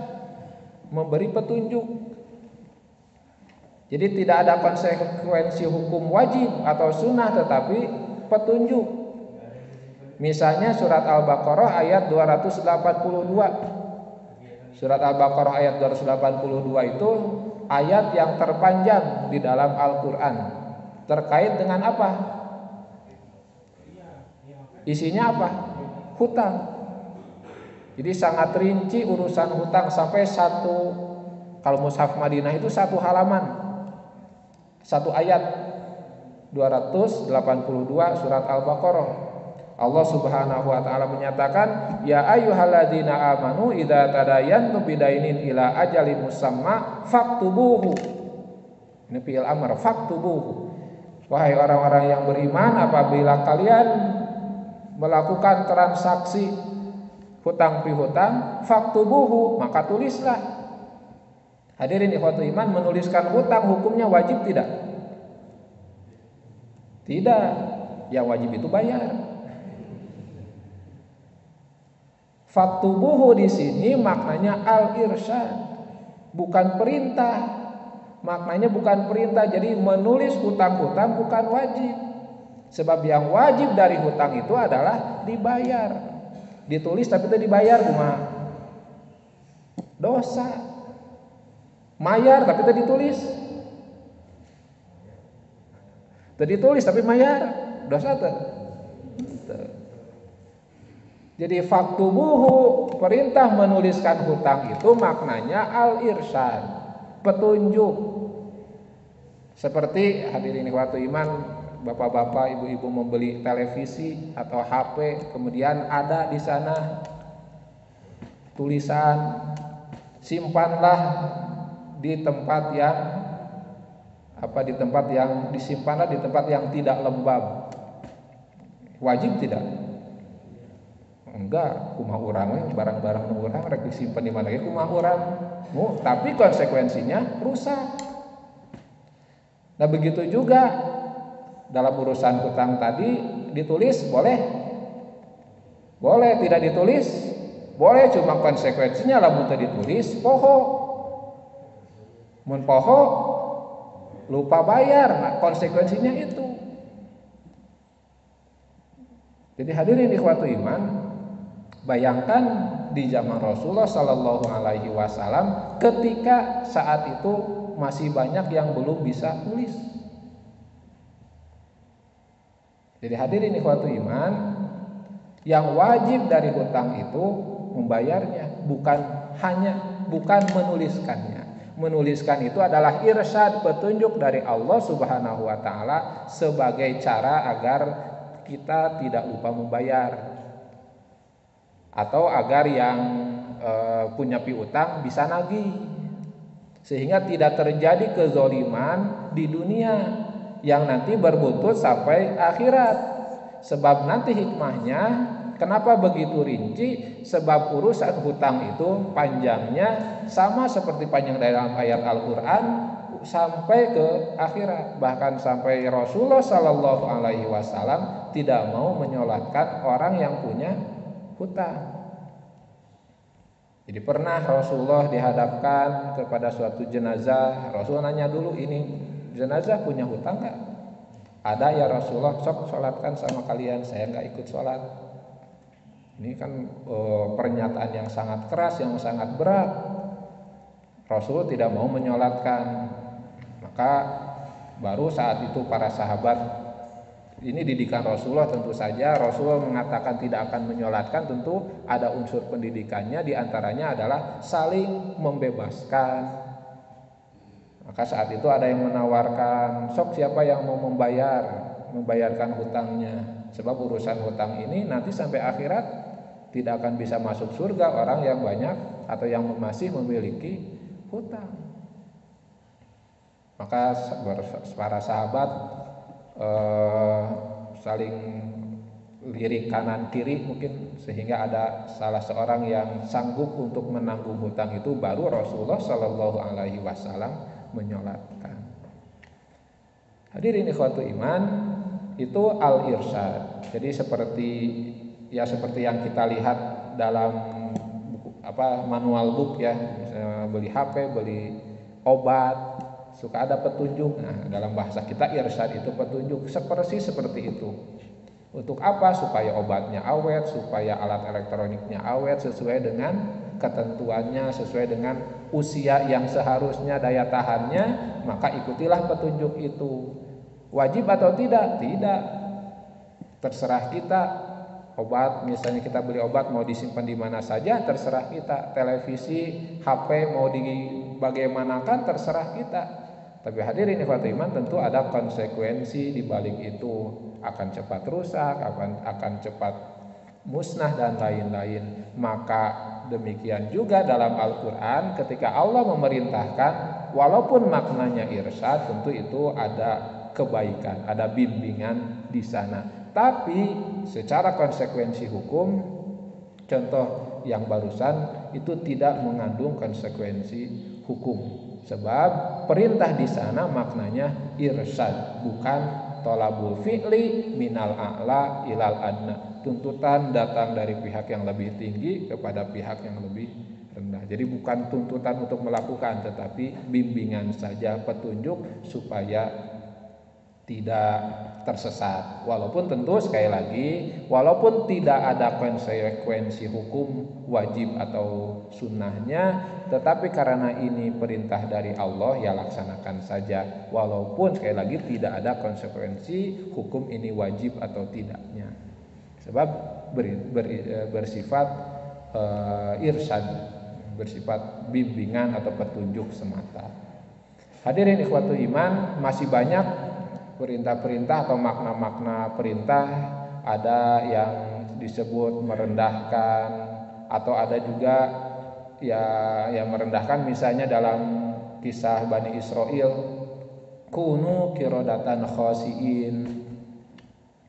memberi petunjuk. Jadi tidak ada konsekuensi hukum wajib atau sunnah, tetapi petunjuk. Misalnya surat Al-Baqarah ayat 282. Surat Al-Baqarah ayat 282 itu ayat yang terpanjang di dalam Al-Quran. Terkait dengan apa? Isinya apa? Hutang. Jadi sangat rinci urusan hutang, sampai kalau mushaf Madinah itu satu halaman, satu ayat. 282 surat Al-Baqarah. Allah Subhanahu wa taala menyatakan, ya ayyuhalladzina amanu idza tadayantum bidainin ila ajalin musamma faktubuhu. Ini fi'il amr, faktubuhu. Wahai orang-orang yang beriman, apabila kalian melakukan transaksi hutang pihutang, faktubuhu, maka tulislah. Hadirin ikhwatul iman, menuliskan hutang hukumnya wajib tidak? Tidak. Yang wajib itu bayar. Faktubuhu di sini maknanya al-irsyad, bukan perintah. Maknanya bukan perintah. Jadi menulis hutang-hutang bukan wajib. Sebab yang wajib dari hutang itu adalah dibayar. Ditulis tapi tidak dibayar, kumaha? Dosa. Mayar tapi tidak ditulis. Tidak ditulis tapi mayar, dosa tuh. Jadi faktubuhu, perintah menuliskan hutang itu maknanya al-irsyad, petunjuk. Seperti hadirin ikhwatul iman, bapak-bapak, ibu-ibu membeli televisi atau HP, kemudian ada di sana tulisan simpanlah di tempat yang disimpanlah di tempat yang tidak lembab. Wajib tidak? Enggak, kumaha urang barang-barang urang rek disimpen di mana ge kumaha urang. Tapi konsekuensinya rusak. Nah, begitu juga dalam urusan hutang tadi, ditulis boleh. Boleh, tidak ditulis boleh, cuma konsekuensinya lamun teu ditulis poho. Mun poho lupa bayar, nah konsekuensinya itu. Jadi hadirin ikhwatul iman, bayangkan di zaman Rasulullah Sallallahu Alaihi Wasallam ketika saat itu masih banyak yang belum bisa tulis. Jadi hadirin ikhwatul iman, yang wajib dari hutang itu membayarnya, bukan menuliskannya. Menuliskan itu adalah irsyad, petunjuk dari Allah Subhanahu wa taala sebagai cara agar kita tidak lupa membayar, atau agar yang punya piutang bisa nagih, sehingga tidak terjadi kezoliman di dunia yang nanti berbuntut sampai akhirat. Sebab nanti hikmahnya kenapa begitu rinci? Sebab urusan hutang itu panjangnya sama seperti panjang dalam ayat Al-Quran sampai ke akhirat. Bahkan sampai Rasulullah Sallallahu Alaihi Wasallam tidak mau menyolatkan orang yang punya hutang. Jadi pernah Rasulullah dihadapkan kepada suatu jenazah. Rasulullah nanya dulu, ini jenazah punya hutang gak? Ada ya Rasulullah, sok sholatkan sama kalian, saya gak ikut sholat. Ini kan pernyataan yang sangat keras, yang sangat berat. Rasul tidak mau menyolatkan. Maka baru saat itu para sahabat, ini didikan Rasulullah tentu saja. Rasulullah mengatakan tidak akan menyolatkan, tentu ada unsur pendidikannya. Diantaranya adalah saling membebaskan. Maka saat itu ada yang menawarkan, sok siapa yang mau membayarkan hutangnya. Sebab urusan hutang ini nanti sampai akhirat tidak akan bisa masuk surga orang yang banyak atau yang masih memiliki hutang. Maka para sahabat saling lirik kanan kiri mungkin, sehingga ada salah seorang yang sanggup untuk menanggung hutang itu, baru Rasulullah Shallallahu Alaihi Wasallam menyolatkan. Hadirin ikhwatu iman, itu al-irsyad. Jadi seperti yang kita lihat dalam buku, manual book ya, misalnya beli HP, beli obat, suka ada petunjuk. Nah, dalam bahasa kita irsyad itu petunjuk, seperti itu. Untuk apa? Supaya obatnya awet, supaya alat elektroniknya awet sesuai dengan ketentuannya, sesuai dengan usia yang seharusnya daya tahannya, maka ikutilah petunjuk itu. Wajib atau tidak? Tidak. Terserah kita. Obat, misalnya kita beli obat mau disimpan di mana saja, terserah kita. Televisi, HP mau dibagaimanakan, terserah kita. Tapi hadirin ikhwatul iman, tentu ada konsekuensi di balik itu. Akan cepat rusak, akan cepat musnah dan lain-lain. Maka demikian juga dalam Al-Quran, ketika Allah memerintahkan, walaupun maknanya irsyad, tentu itu ada kebaikan, ada bimbingan di sana. Tapi secara konsekuensi hukum, contoh yang barusan itu tidak mengandung konsekuensi hukum, sebab perintah di sana maknanya irsyad, bukan tolabul fi'li minal a'la ilal adna. Tuntutan datang dari pihak yang lebih tinggi kepada pihak yang lebih rendah. Jadi bukan tuntutan untuk melakukan, tetapi bimbingan saja, petunjuk supaya tidak tersesat. Walaupun tentu sekali lagi, walaupun tidak ada konsekuensi hukum wajib atau sunnahnya, tetapi karena ini perintah dari Allah, ya laksanakan saja. Walaupun sekali lagi tidak ada konsekuensi hukum ini wajib atau tidaknya, sebab bersifat irsyad, bersifat bimbingan atau petunjuk semata. Hadirin ikhwatu iman, masih banyak perintah-perintah atau makna-makna perintah. Ada yang disebut merendahkan, atau ada juga yang merendahkan, misalnya dalam kisah Bani Israel, kunu kirodatan khosiin,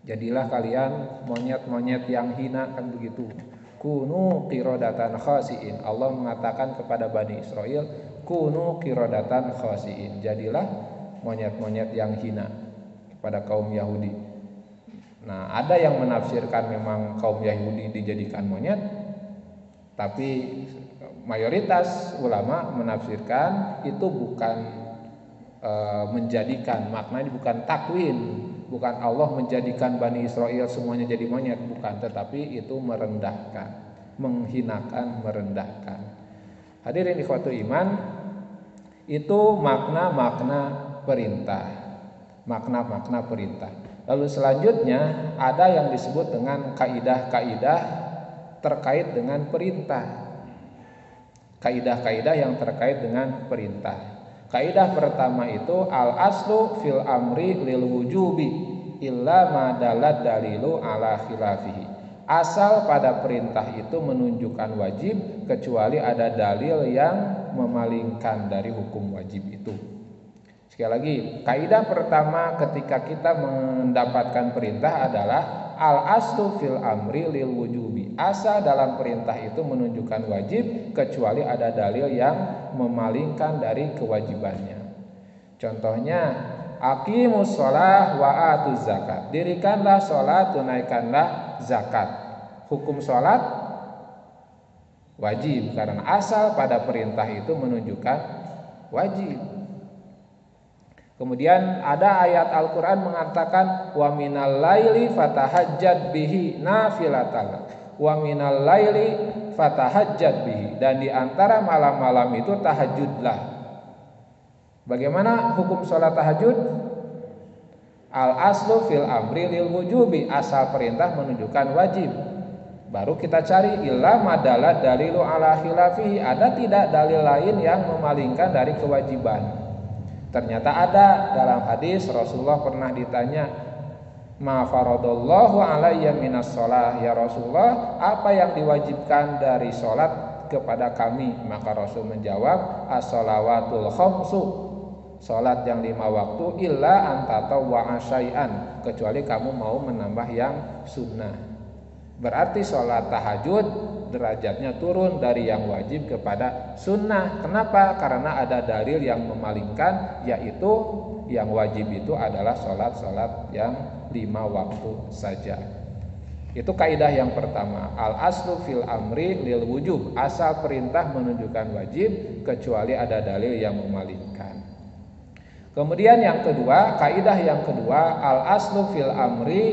jadilah kalian monyet-monyet yang hina, kan begitu. Kunu kirodatan khosiin, Allah mengatakan kepada Bani Israel, kunu kirodatan khosiin, jadilah monyet-monyet yang hina pada kaum Yahudi. Nah, ada yang menafsirkan memang kaum Yahudi dijadikan monyet, tapi mayoritas ulama menafsirkan itu bukan menjadikan, maknanya bukan takwin, bukan Allah menjadikan Bani Israel semuanya jadi monyet, bukan, tetapi itu merendahkan, menghinakan, merendahkan. Hadirin ikhwatu iman, itu makna-makna perintah. Makna-makna perintah. Lalu selanjutnya ada yang disebut dengan kaidah-kaidah terkait dengan perintah. Kaidah-kaidah yang terkait dengan perintah. Kaidah pertama itu al-aslu fil amri lil wujubi illa ma dalad dalilu ala khilafihi. Asal pada perintah itu menunjukkan wajib kecuali ada dalil yang memalingkan dari hukum wajib itu. Sekali lagi, kaidah pertama ketika kita mendapatkan perintah adalah al-aslu fil amri lil wujubi. Asal dalam perintah itu menunjukkan wajib kecuali ada dalil yang memalingkan dari kewajibannya. Contohnya, aqimus shalah wa atuz zakat. Dirikanlah salat, tunaikanlah zakat. Hukum salat wajib karena asal pada perintah itu menunjukkan wajib. Kemudian ada ayat Al-Quran mengatakan wa minal laili fatahajjad bihi nafilatan, wa minal laili fatahajjad bihi, dan di antara malam-malam itu tahajudlah. Bagaimana hukum sholat tahajud? Al-aslu fil amri lil wujubi, asal perintah menunjukkan wajib. Baru kita cari illa madalat dalilu ala khilafihi, ada tidak dalil lain yang memalingkan dari kewajiban. Ternyata ada. Dalam hadis Rasulullah pernah ditanya, ma faradallahu alayya minas shalah, ya Rasulullah, apa yang diwajibkan dari sholat kepada kami. Maka Rasul menjawab, as-shalawatul khamsu, salat yang 5 waktu, illa antatawwa'a syai'an, kecuali kamu mau menambah yang sunnah. Berarti salat tahajud derajatnya turun dari yang wajib kepada sunnah. Kenapa? Karena ada dalil yang memalingkan, yaitu yang wajib itu adalah salat-salat yang 5 waktu saja. Itu kaidah yang pertama. Al aslu fil amri lil wujub, asal perintah menunjukkan wajib kecuali ada dalil yang memalingkan. Kemudian yang kedua, kaidah yang kedua, al aslu fil amri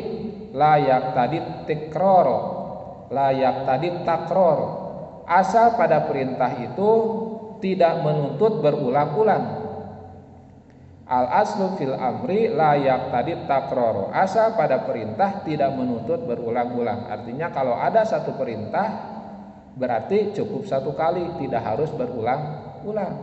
la yaqtadi tikroro, la yaqtadi takror. Asal pada perintah itu tidak menuntut berulang-ulang. Al aslu fil amri la yaqtadi takror. Asal pada perintah tidak menuntut berulang-ulang. Artinya kalau ada satu perintah berarti cukup satu kali, tidak harus berulang-ulang.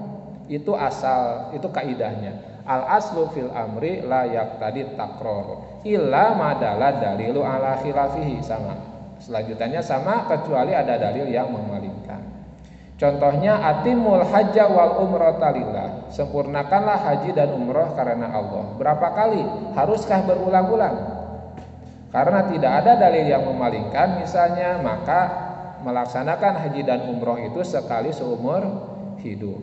Itu asal, itu kaidahnya. Al aslu fil amri la yaqtadi takror illa madalla dalilu ala khilafihi. Sama. Selanjutnya sama kecuali ada dalil yang memalingkan. Contohnya atimul hajja wal umrata lillah, sempurnakanlah haji dan umroh karena Allah. Berapa kali? Haruskah berulang-ulang? Karena tidak ada dalil yang memalingkan misalnya, maka melaksanakan haji dan umroh itu sekali seumur hidup.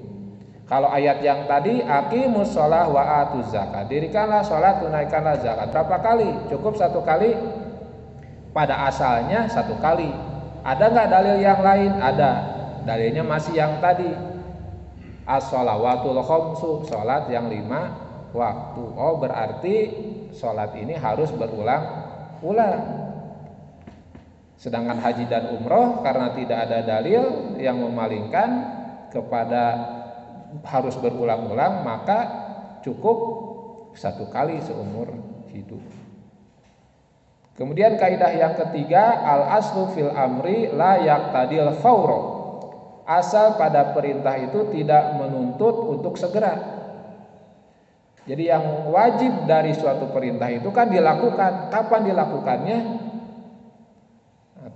Kalau ayat yang tadi aqimus shalah wa atuz zakat, dirikanlah salat, tunaikanlah zakat. Berapa kali? Cukup satu kali? Pada asalnya satu kali. Ada nggak dalil yang lain? Ada. Dalilnya masih yang tadi, as-shalawatul khamsu, salat yang 5 waktu. Oh, berarti salat ini harus berulang-ulang. Sedangkan haji dan umroh karena tidak ada dalil yang memalingkan kepada harus berulang-ulang, maka cukup satu kali seumur hidup. Kemudian kaidah yang ketiga, al aslu fil amri la yaqtadil fawra. Asal pada perintah itu tidak menuntut untuk segera. Jadi yang wajib dari suatu perintah itu kan dilakukan. Kapan dilakukannya?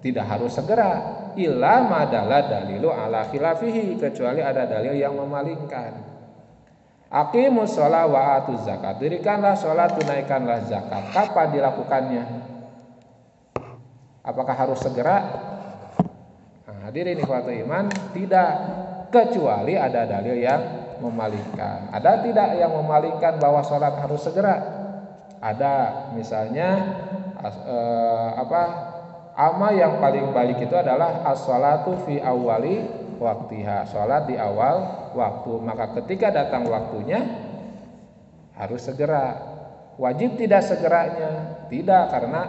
Tidak harus segera. Illa madalla dalilu ala khilafihi, kecuali ada dalil yang memalingkan. Aqimus shalah wa atuz zakat, dirikanlah salat, tunaikanlah zakat. Kapan dilakukannya? Apakah harus segera? Hadirin ikhwatul iman, tidak, kecuali ada dalil yang memalingkan. Ada tidak yang memalingkan bahwa sholat harus segera? Ada, misalnya amal yang paling balik itu adalah as-sholatu fi awwali waktiha, sholat di awal waktu. Maka ketika datang waktunya harus segera. Wajib tidak segeranya? Tidak, karena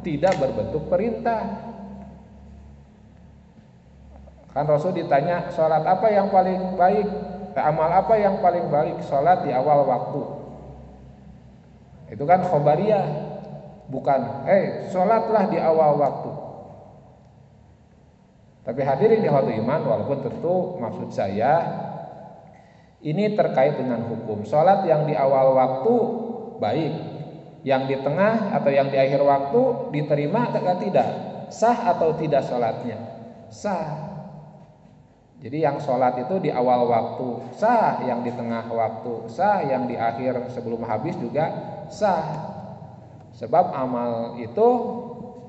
tidak berbentuk perintah. Kan Rasul ditanya, sholat apa yang paling baik? Amal apa yang paling baik? Sholat di awal waktu. Itu kan khobariyah, bukan sholatlah di awal waktu. Tapi hadirin di hati iman, walaupun tentu maksud saya ini terkait dengan hukum. Sholat yang di awal waktu baik, yang di tengah atau yang di akhir waktu diterima atau tidak? Sah atau tidak sholatnya? Sah. Jadi yang sholat itu di awal waktu sah, yang di tengah waktu sah, yang di akhir sebelum habis juga sah. Sebab amal itu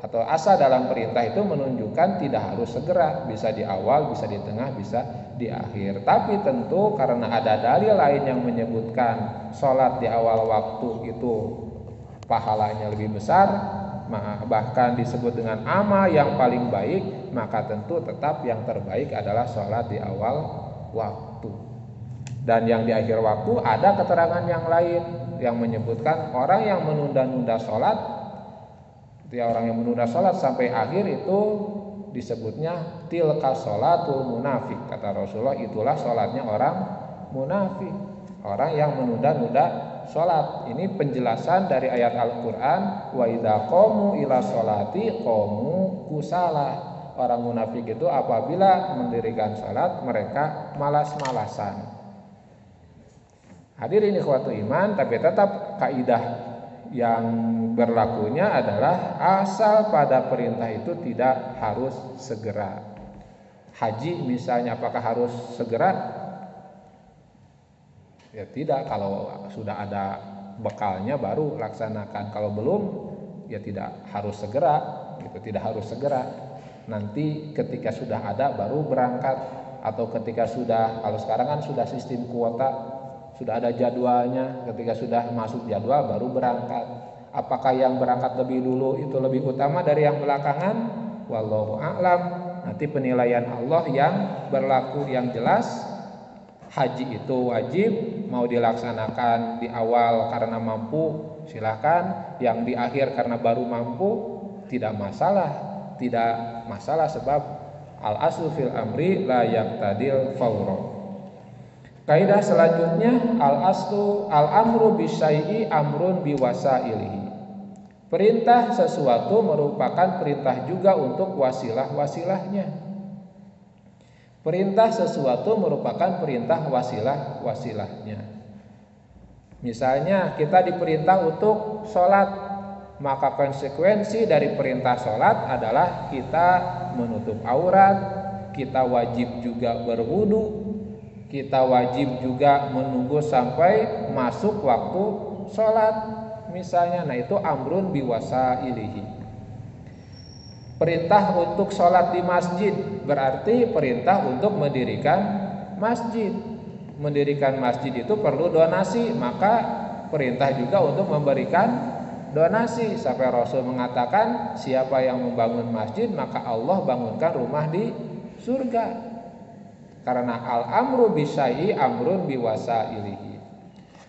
atau asa dalam perintah itu menunjukkan tidak harus segera, bisa di awal, bisa di tengah, bisa di akhir. Tapi tentu karena ada dalil lain yang menyebutkan sholat di awal waktu itu pahalanya lebih besar, bahkan disebut dengan amal yang paling baik, maka tentu tetap yang terbaik adalah sholat di awal waktu. Dan yang di akhir waktu ada keterangan yang lain yang menyebutkan orang yang menunda-nunda sholat, orang yang menunda sholat sampai akhir itu disebutnya tilka sholatul munafik. Kata Rasulullah, itulah sholatnya orang munafik, orang yang menunda-nunda sholat. Ini penjelasan dari ayat Al-Quran, wa idza qamu ila sholati qamu kusala. Orang munafik itu apabila mendirikan sholat mereka malas-malasan. Hadirin ikhwatu iman, tapi tetap kaidah yang berlakunya adalah asal pada perintah itu tidak harus segera. Haji misalnya apakah harus segera? Ya tidak, kalau sudah ada bekalnya baru laksanakan. Kalau belum ya tidak harus segera, gitu, tidak harus segera. Nanti ketika sudah ada baru berangkat, atau ketika sudah, kalau sekarang kan sudah sistem kuota, sudah ada jadwalnya, ketika sudah masuk jadwal baru berangkat. Apakah yang berangkat lebih dulu itu lebih utama dari yang belakangan? Wallahu a'lam. Nanti penilaian Allah yang berlaku. Yang jelas haji itu wajib, mau dilaksanakan di awal karena mampu silahkan, yang di akhir karena baru mampu tidak masalah. Tidak masalah sebab al-aslu fil amri la yaqtadil fawra. Kaidah selanjutnya al-aslu al-amru bisyai'i amrun biwasailihi. Perintah sesuatu merupakan perintah juga untuk wasilah-wasilahnya. Perintah sesuatu merupakan perintah wasilah-wasilahnya. Misalnya kita diperintah untuk sholat, maka konsekuensi dari perintah sholat adalah kita menutup aurat, kita wajib juga berwudu, kita wajib juga menunggu sampai masuk waktu sholat misalnya. Nah itu amrun biwasailihi. Perintah untuk sholat di masjid berarti perintah untuk mendirikan masjid. Mendirikan masjid itu perlu donasi, maka perintah juga untuk memberikan donasi. Sampai Rasul mengatakan siapa yang membangun masjid maka Allah bangunkan rumah di surga. Karena al-amru bisyai'i amrun biwasailihi.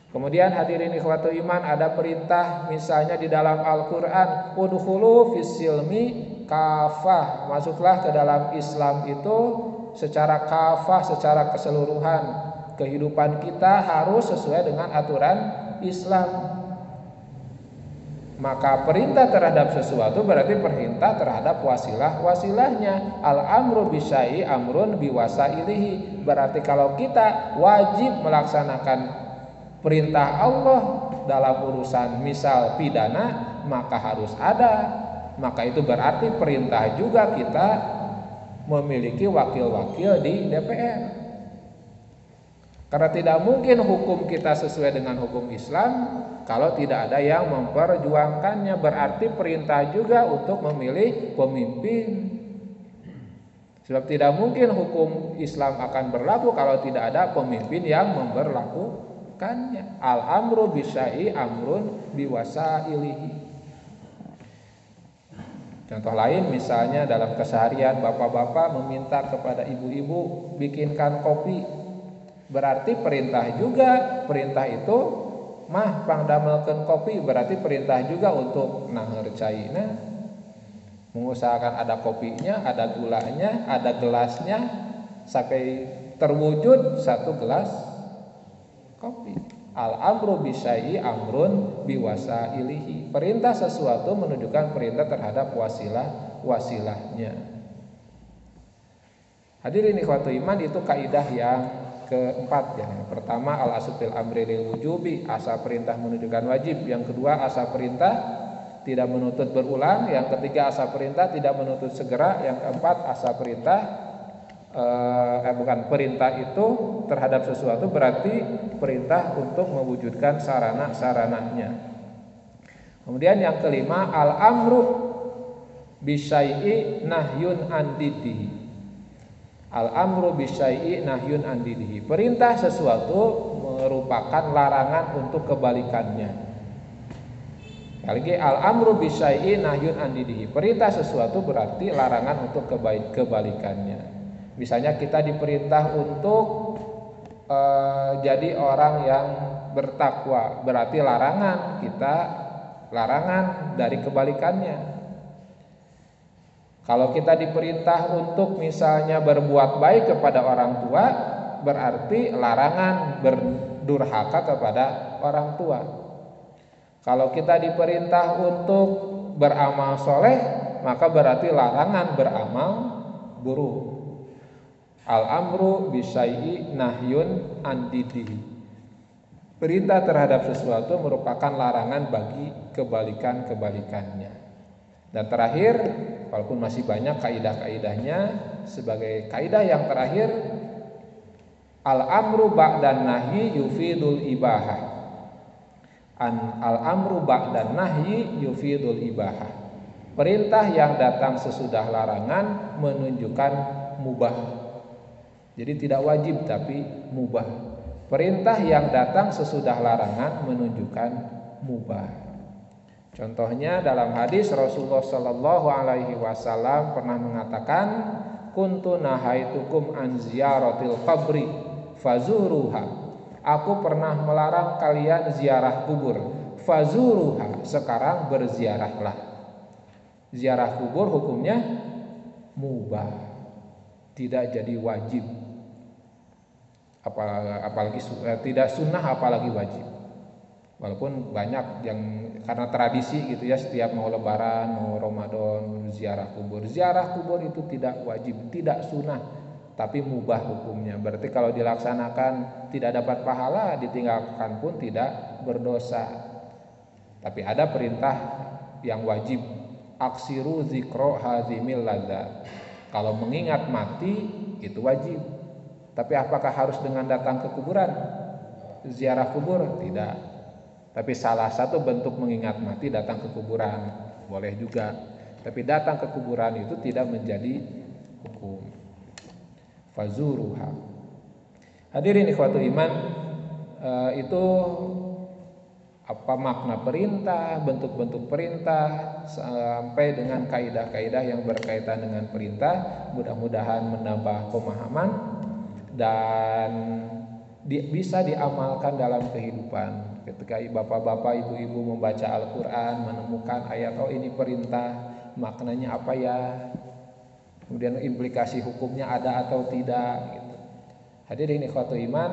Kemudian hadirin ikhwatul iman, ada perintah misalnya di dalam Al-Qur'an, udkhulu fis-silmi kafah, masuklah ke dalam Islam itu secara kafah, secara keseluruhan. Kehidupan kita harus sesuai dengan aturan Islam. Maka perintah terhadap sesuatu berarti perintah terhadap wasilah-wasilahnya. Al-amru bisyai'i amrun biwasailihi. Berarti kalau kita wajib melaksanakan perintah Allah dalam urusan misal pidana, maka harus ada. Maka itu berarti perintah juga kita memiliki wakil-wakil di DPR. Karena tidak mungkin hukum kita sesuai dengan hukum Islam kalau tidak ada yang memperjuangkannya. Berarti perintah juga untuk memilih pemimpin. Sebab tidak mungkin hukum Islam akan berlaku kalau tidak ada pemimpin yang memberlakukannya. Al-amru bisyai'i amrun biwasailihi. Contoh lain misalnya dalam keseharian bapak-bapak meminta kepada ibu-ibu bikinkan kopi. Berarti perintah juga, perintah itu mah pangdamelkeun kopi, berarti perintah juga untuk naher caina, mengusahakan ada kopinya, ada gulanya, ada gelasnya, sampai terwujud satu gelas kopi. Al-amru bisyai'i amrun biwasailihi. Perintah sesuatu menunjukkan perintah terhadap wasilahnya. Hadirin ikhwatul iman, itu kaidah yang keempat ya. Yang pertama al-aslu fil amri lil wujubi, asal perintah menunjukkan wajib. Yang kedua asal perintah tidak menuntut berulang. Yang ketiga asal perintah tidak menuntut segera. Yang keempat asal perintah perintah itu terhadap sesuatu berarti perintah untuk mewujudkan sarana-sarananya. Kemudian yang kelima al-amru bisyai'i nahyun an didihi. Al-amru bisyai'i nahyun an didihi. Perintah sesuatu merupakan larangan untuk kebalikannya. Lagi al-amru bisyai'i nahyun an didihi. Perintah sesuatu berarti larangan untuk kebalikannya. Misalnya kita diperintah untuk jadi orang yang bertakwa, berarti larangan kita larangan dari kebalikannya. Kalau kita diperintah untuk misalnya berbuat baik kepada orang tua, berarti larangan berdurhaka kepada orang tua. Kalau kita diperintah untuk beramal soleh, maka berarti larangan beramal buruk. Al-amru bisyai'i nahyun an didihi. Perintah terhadap sesuatu merupakan larangan bagi kebalikan-kebalikannya. Dan terakhir, walaupun masih banyak kaidah-kaidahnya, sebagai kaidah yang terakhir, al-amru ba'dan nahyi yufidul ibahah. Al-amru ba'dan nahyi yufidul ibahah. Perintah yang datang sesudah larangan menunjukkan mubah. Jadi tidak wajib tapi mubah. Perintah yang datang sesudah larangan menunjukkan mubah. Contohnya dalam hadis Rasulullah Shallallahu Alaihi Wasallam pernah mengatakan, kuntu nahaitukum an ziyaratil qabri fazuruha. Aku pernah melarang kalian ziarah kubur. Fazuruha, sekarang berziarahlah. Ziarah kubur hukumnya mubah, tidak jadi wajib. Apalagi tidak sunnah apalagi wajib. Walaupun banyak yang karena tradisi gitu ya, setiap mau lebaran, mau Ramadan ziarah kubur. Ziarah kubur itu tidak wajib, tidak sunnah, tapi mubah hukumnya. Berarti kalau dilaksanakan tidak dapat pahala, ditinggalkan pun tidak berdosa. Tapi ada perintah yang wajib, aksiru zikro hazimil ladzat. Kalau mengingat mati itu wajib. Tapi apakah harus dengan datang ke kuburan? Ziarah kubur? Tidak. Tapi salah satu bentuk mengingat mati datang ke kuburan, boleh juga. Tapi datang ke kuburan itu tidak menjadi hukum. Fazuruha. Hadirin ikhwatul iman, itu apa makna perintah, bentuk-bentuk perintah, sampai dengan kaidah-kaidah yang berkaitan dengan perintah. Mudah-mudahan menambah pemahaman dan bisa diamalkan dalam kehidupan. Ketika bapak-bapak, ibu-ibu membaca Al-Quran, menemukan ayat, oh ini perintah, maknanya apa ya, kemudian implikasi hukumnya ada atau tidak gitu. Hadirin ikhwatul iman,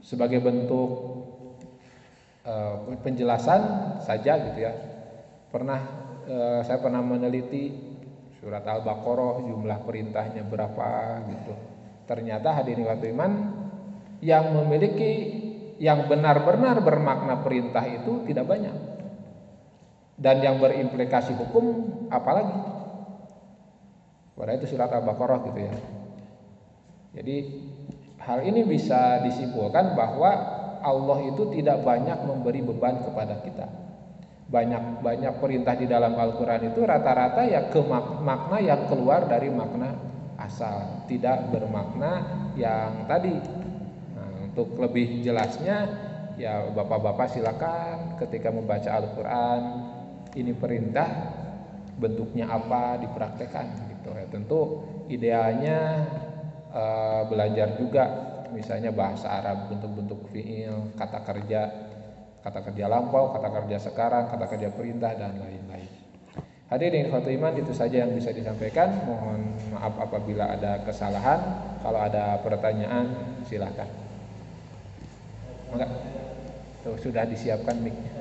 sebagai bentuk penjelasan saja gitu ya, saya pernah meneliti surat Al-Baqarah, jumlah perintahnya berapa gitu. Ternyata hadirin ikhwatul iman, yang memiliki yang benar-benar bermakna perintah itu tidak banyak, dan yang berimplikasi hukum apalagi. Padahal itu surat Al-Baqarah gitu ya. Jadi hal ini bisa disimpulkan bahwa Allah itu tidak banyak memberi beban kepada kita. Banyak perintah di dalam Al-Quran itu rata-rata ya ke makna yang keluar dari makna asal, tidak bermakna yang tadi. Untuk lebih jelasnya ya bapak-bapak silakan ketika membaca Al-Quran, ini perintah bentuknya apa dipraktekkan gitu ya. Tentu idealnya belajar juga misalnya bahasa Arab, bentuk-bentuk fiil, kata kerja lampau, kata kerja sekarang, kata kerja perintah dan lain-lain. Hadirin ikhwatul iman, itu saja yang bisa disampaikan. Mohon maaf apabila ada kesalahan. Kalau ada pertanyaan silakan. Enggak. Tuh sudah disiapkan mic-nya.